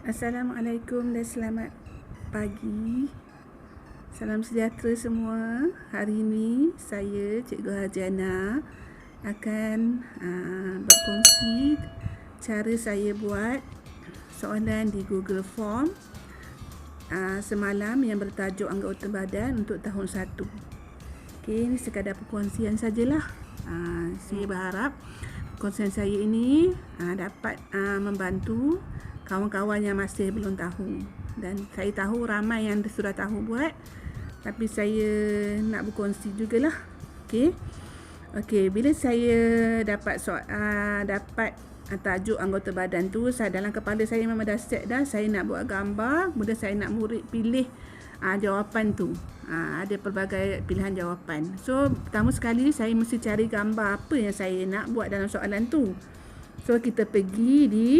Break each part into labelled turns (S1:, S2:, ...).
S1: Assalamualaikum dan selamat pagi. Salam sejahtera semua. Hari ini saya, Cikgu Harjana, akan berkongsi cara saya buat soalan di Google Form semalam yang bertajuk anggota badan untuk tahun 1. Okey, ini sekadar perkongsian sajalah. Saya berharap perkongsian saya ini dapat membantu kawan-kawan yang masih belum tahu. Dan saya tahu ramai yang sudah tahu buat, tapi saya nak berkongsi jugalah. Okey, bila saya dapat tajuk anggota badan tu, dalam kepala saya memang dah set dah. Saya nak buat gambar, kemudian saya nak murid pilih jawapan tu. Ada pelbagai pilihan jawapan. So, pertama sekali saya mesti cari gambar apa yang saya nak buat dalam soalan tu. So, kita pergi di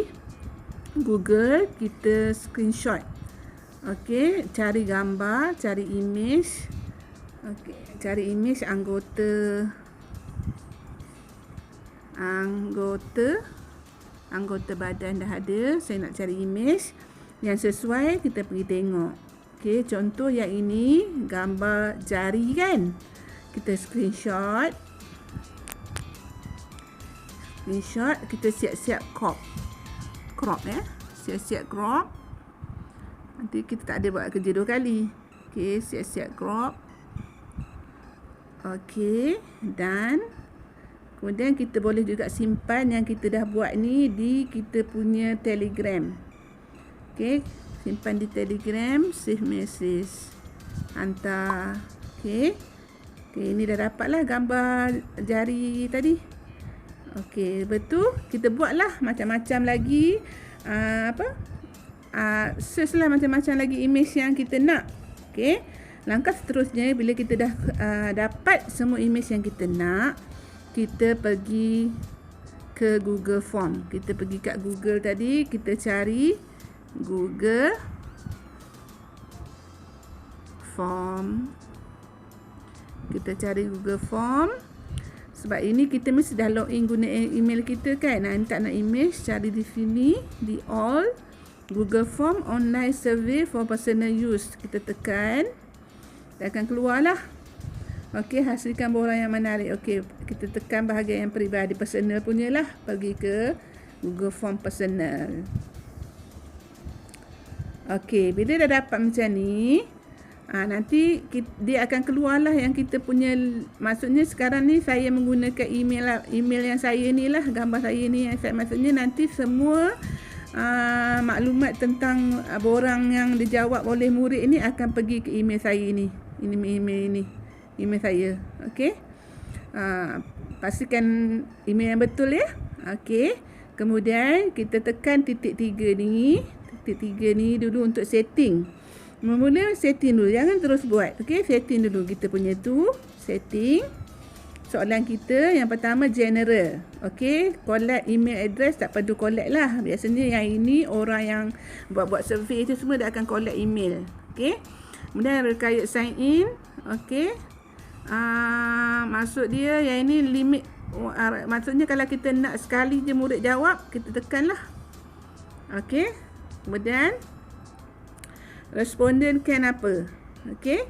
S1: Google, kita screenshot. Okey, cari gambar, cari image. Okey, cari image anggota badan dah ada. Saya nak cari image yang sesuai, kita pergi tengok. Okey, contoh yang ini gambar jari kan. Kita screenshot. Kita siap-siap crop siap-siap crop. Nanti kita tak ada buat kerja 2 kali. Okey, siap-siap crop. Okey, dan kemudian kita boleh juga simpan yang kita dah buat ni di kita punya Telegram. Okey, simpan di Telegram, save message, hantar. Okey, ini dah dapatlah gambar jari tadi. Okey, betul. Kita buatlah macam-macam lagi search lah macam-macam lagi image yang kita nak. Okey, langkah seterusnya bila kita dah dapat semua image yang kita nak, kita pergi ke Google Form. Kita pergi kat Google tadi, kita cari Google Form. Kita cari Google Form. Sebab ini kita mesti dah login guna email kita kan. Tak nak image, cari di sini, di all, Google Form online survey for personal use. Kita tekan, dia akan keluar lah. Okey, hasilkan borang yang menarik. Okey, kita tekan bahagian yang peribadi, personal punya lah. Pergi ke Google Form personal. Okey, bila dah dapat macam ni, nanti dia akan keluarlah yang kita punya. Maksudnya sekarang ni saya menggunakan email yang saya ni lah, gambar saya ni yang saya, maksudnya nanti semua maklumat tentang borang yang dijawab oleh murid ni akan pergi ke email saya ni. Email saya. Okey, pastikan email yang betul ya. Okey, kemudian kita tekan titik 3 ni dulu untuk setting. Mula setting dulu, jangan terus buat. Okey, setting dulu kita punya tu, setting. Soalan kita yang pertama general. Okey, collect email address, tak perlu collect lah. Biasanya yang ini orang yang buat survey tu semua dia akan collect email. Okey. Kemudian required sign in. Okey. Maksud dia yang ini limit, maksudnya kalau kita nak sekali je murid jawab, kita tekanlah. Okey. Kemudian responden can apa? Okey.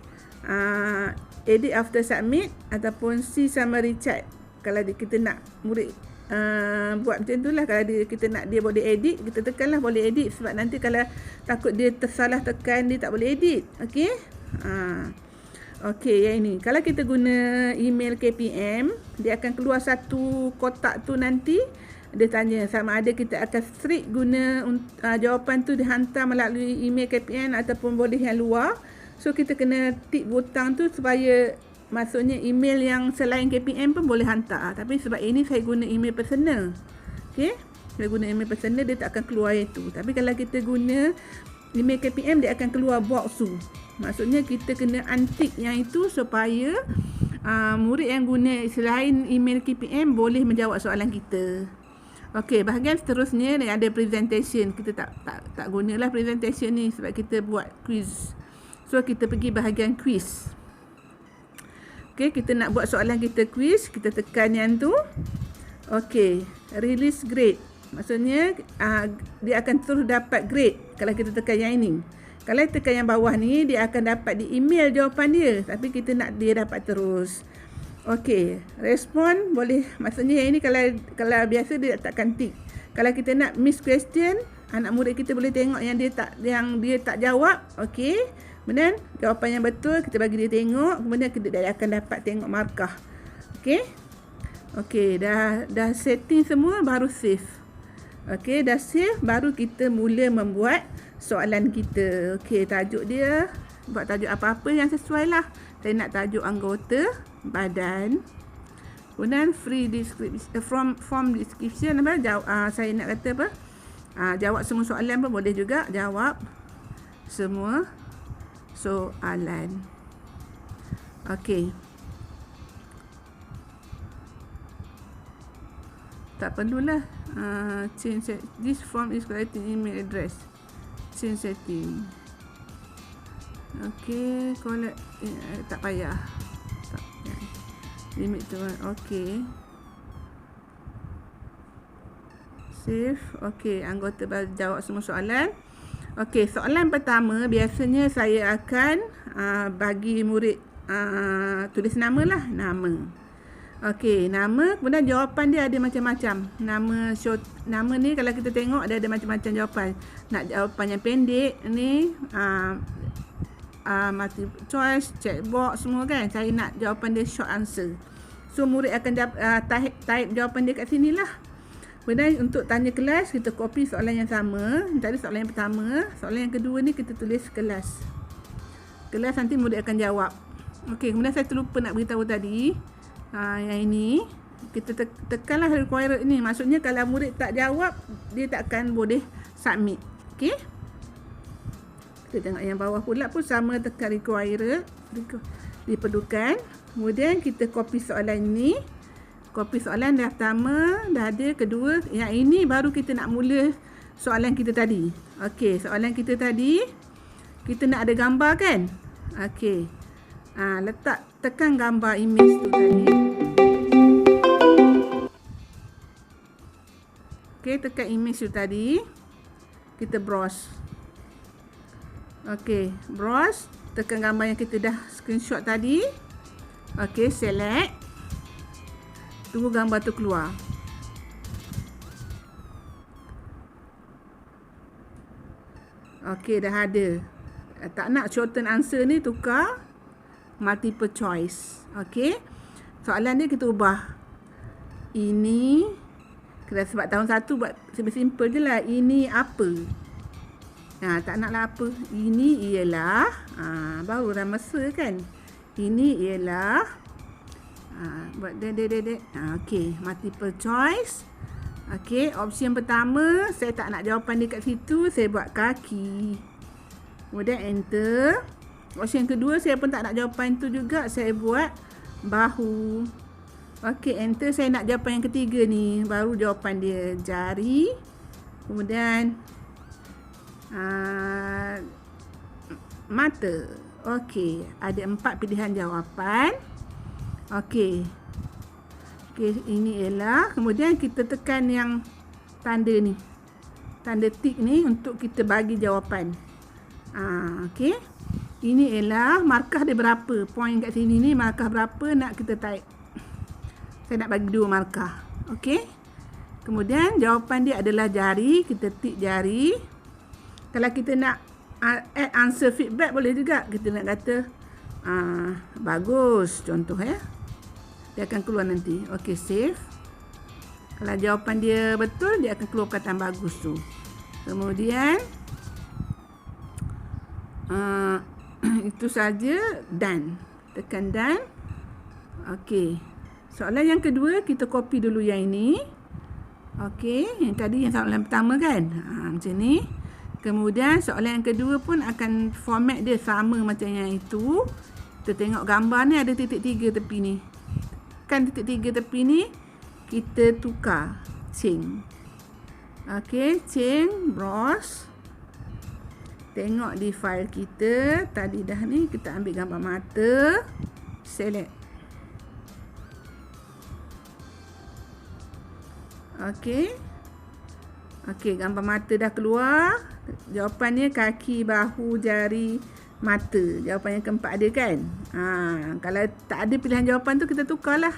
S1: Edit after submit ataupun see summary chart. Kalau kita nak murid buat macam tu lah. Kalau kita nak dia boleh edit, kita tekanlah boleh edit. Sebab nanti kalau takut dia tersalah tekan, dia tak boleh edit. Okey. Okey, yang ini. Kalau kita guna email KPM, dia akan keluar satu kotak tu nanti. Dia tanya sama ada kita akan strict guna jawapan tu dihantar melalui email KPM ataupun boleh yang luar. So kita kena tik butang tu supaya maksudnya email yang selain KPM pun boleh hantar. Tapi sebab ini saya guna email personal. Okey, saya guna email personal, dia tak akan keluar itu. Tapi kalau kita guna email KPM, dia akan keluar box tu. Maksudnya kita kena untick yang itu supaya murid yang guna selain email KPM boleh menjawab soalan kita. Okey, bahagian seterusnya ni ada presentation. Kita tak gunalah presentation ni sebab kita buat quiz. So kita pergi bahagian quiz. Okey, kita nak buat soalan kita quiz, kita tekan yang tu. Okey, release grade. Maksudnya dia akan terus dapat grade kalau kita tekan yang ini. Kalau tekan yang bawah ni, dia akan dapat di email jawapan dia. Tapi kita nak dia dapat terus. Okey, respon boleh, maksudnya yang ini kalau biasa dia takkan tick. Kalau kita nak miss question, anak murid kita boleh tengok yang dia tak jawab. Okey. Kemudian jawapan yang betul kita bagi dia tengok, kemudian dia akan dapat tengok markah. Okey. Okey, dah setting semua baru save. Okey, dah save baru kita mula membuat soalan kita. Okey, tajuk dia buat tajuk apa-apa yang sesuai lah. Saya nak tajuk anggota badan. Kemudian free description form description apa? Saya nak kata apa? Jawab semua soalan pun boleh juga. Jawab semua soalan. Okey. Tak perlulah change this form is collecting email address. Change setting. Okey, collect tak payah. Limit tu. Okey. Save. Okey, anggota jawab semua soalan. Okey, soalan pertama biasanya saya akan bagi murid tulis nama lah, nama. Okey, nama, kemudian jawapan dia ada macam-macam. Nama ni kalau kita tengok ada macam-macam jawapan. Nak jawapan yang pendek ni multiple choice, checkbox semua kan. Saya nak jawapan dia short answer. So murid akan type jawapan dia kat sini lah. Kemudian untuk tanya kelas, kita copy soalan yang sama. Tadi soalan yang pertama, soalan yang kedua ni kita tulis kelas. Kelas nanti murid akan jawab. Okey, kemudian saya terlupa nak beritahu tadi. Yang ini kita tekanlah required ni. Maksudnya kalau murid tak jawab, dia takkan boleh submit. Okey. Kita tengok yang bawah pula pun sama, tekan required, diperlukan. Kemudian kita copy soalan ni. Copy soalan dah pertama, dah ada kedua. Yang ini baru kita nak mula soalan kita tadi. Okey, soalan kita tadi kita nak ada gambar kan? Okey. Tekan gambar image tu tadi. Okey, tekan image tu tadi. Kita browse. Okey, browse, tekan gambar yang kita dah screenshot tadi. Okey, select. Tunggu gambar tu keluar. Okey, dah ada. Tak nak shorten answer ni, tukar multiple choice. Okey. Soalan dia kita ubah. Ini sebab tahun 1 buat simple je lah. Ini apa? Tak naklah apa. Ini ialah baru dah mesra kan. Ini ialah buat okey, multiple choice. Okey, opsi yang pertama saya tak nak jawapan dia kat situ, saya buat kaki. Kemudian enter. Opsi yang kedua saya pun tak nak jawapan tu juga, saya buat bahu. Okey, enter. Saya nak jawapan yang ketiga ni, baru jawapan dia jari. Kemudian mata. Okey, ada 4 pilihan jawapan. Okey. Okey, ini ialah, kemudian kita tekan yang tanda ni. Tanda tick ni untuk kita bagi jawapan. Okey. Ini ialah markah dia berapa. Point kat sini ni markah berapa nak kita type. Saya nak bagi 2 markah. Okey. Kemudian jawapan dia adalah jari. Kita tick jari. Kalau kita nak add answer feedback boleh juga. Kita nak kata bagus contoh ya. Dia akan keluar nanti. Okey, save. Kalau jawapan dia betul, dia akan keluar perkataan bagus tu. Kemudian itu saja, done. Tekan done. Okey. Soalan yang kedua kita copy dulu yang ini. Okey, yang tadi yang soalan pertama kan. Macam ni. Kemudian soalan yang kedua pun akan format dia sama macam yang itu. Kita tengok gambar ni ada titik 3 tepi ni. Kan titik 3 tepi ni kita tukar change. Okey, change, browse. Tengok di file kita. Tadi dah ni kita ambil gambar mata. Select. Okey. Okey, gambar mata dah keluar. Jawapannya kaki, bahu, jari, mata. Jawapan yang keempat ada kan? Kalau tak ada pilihan jawapan tu, kita tukarlah.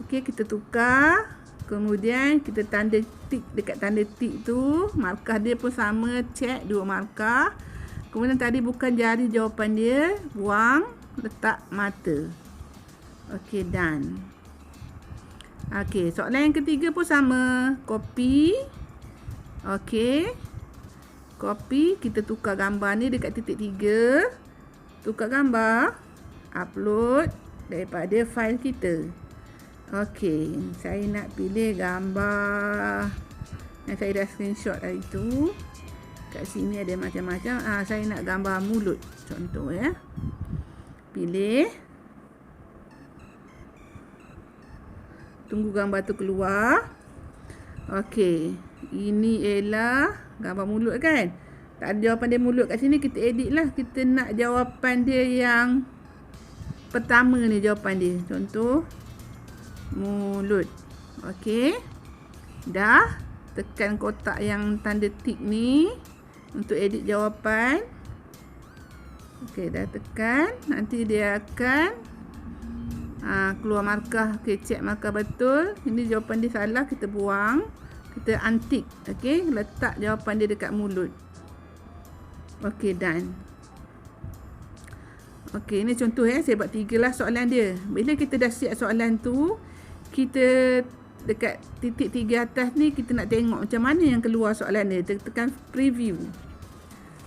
S1: Okey, kita tukar. Kemudian kita tanda tik dekat tanda tik tu. Markah dia pun sama, check 2 markah. Kemudian tadi bukan jari jawapan dia, buang, letak mata. Okey, done. Okey, soalan yang ketiga pun sama. Copy. Okey. Copy, kita tukar gambar ni dekat titik 3. Tukar gambar. Upload daripada fail kita. Okey, saya nak pilih gambar yang saya dah screenshot hari tu. Kat sini ada macam-macam. Saya nak gambar mulut. Contoh ya. Pilih. Tunggu gambar tu keluar. Okey. Ini ialah gambar mulut kan. Tak ada jawapan dia mulut kat sini. Kita edit lah. Kita nak jawapan dia yang pertama ni jawapan dia. Contoh. Mulut. Okey. Dah. Tekan kotak yang tanda tik ni. Untuk edit jawapan. Okey. Dah tekan. Nanti dia akan keluar markah. Okey. Check markah betul. Ini jawapan dia salah. Kita buang. Kita untick. Okey, letak jawapan dia dekat mulut. Okey, done. Okey, ini contoh ya. Saya buat 3 lah soalan dia. Bila kita dah siap soalan tu, kita dekat titik 3 atas ni, kita nak tengok macam mana yang keluar soalan dia. Tekan preview.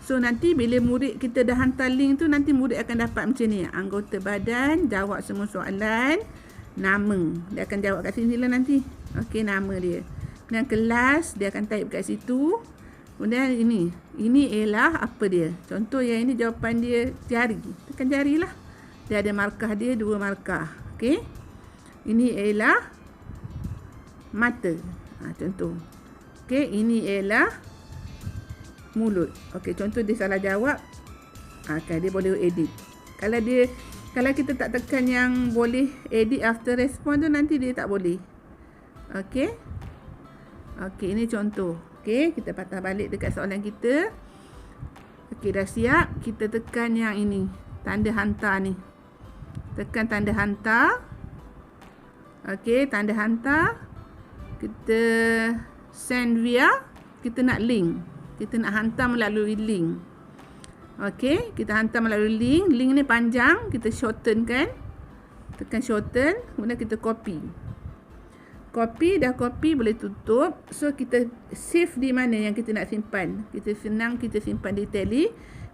S1: So, nanti bila murid kita dah hantar link tu, nanti murid akan dapat macam ni. Anggota badan, jawab semua soalan, nama. Dia akan jawab kat sini lah nanti. Okey, nama dia. Dan kelas dia akan type kat situ. Kemudian ini ialah apa dia. Contoh yang ini jawapan dia jari. Tekan jari lah. Dia ada markah dia 2 markah. Okey. Ini ialah mata. Contoh. Okey, ini ialah mulut. Okey, contoh dia salah jawab. Dia boleh edit. Kalau kita tak tekan yang boleh edit after response tu, nanti dia tak boleh. Okey. Okey, ini contoh. Okey, kita patah balik dekat soalan kita. Okey, dah siap. Kita tekan yang ini. Tanda hantar ni. Tekan tanda hantar. Okey, tanda hantar. Kita send via. Kita nak link. Kita nak hantar melalui link. Okey, kita hantar melalui link. Link ni panjang. Kita shorten kan. Tekan shorten. Kemudian kita copy. Dah copy boleh tutup. So kita save di mana yang kita nak simpan. Kita simpan di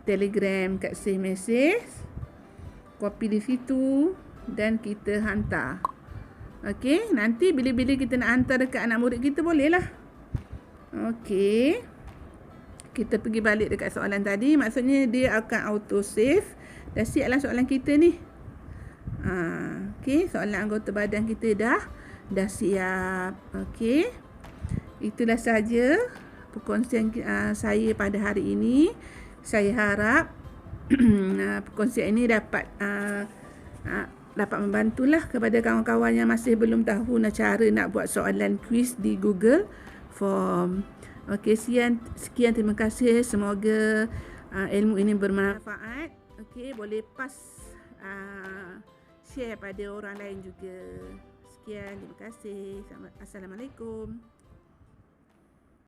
S1: Telegram kat save message. Copy di situ dan kita hantar. Okey, nanti bila-bila kita nak hantar dekat anak murid kita boleh lah. Okey. Kita pergi balik dekat soalan tadi. Maksudnya dia akan auto save. Dah siap lah soalan kita ni. Okey, soalan anggota badan kita dah siap. Okey. Itulah saja perkongsian saya pada hari ini. Saya harap perkongsian ini dapat membantulah kepada kawan-kawan yang masih belum tahu cara nak buat soalan quiz di Google Form. Okey, sekian terima kasih. Semoga ilmu ini bermanfaat. Okey, boleh share pada orang lain juga. Sekian, terima kasih. Assalamualaikum.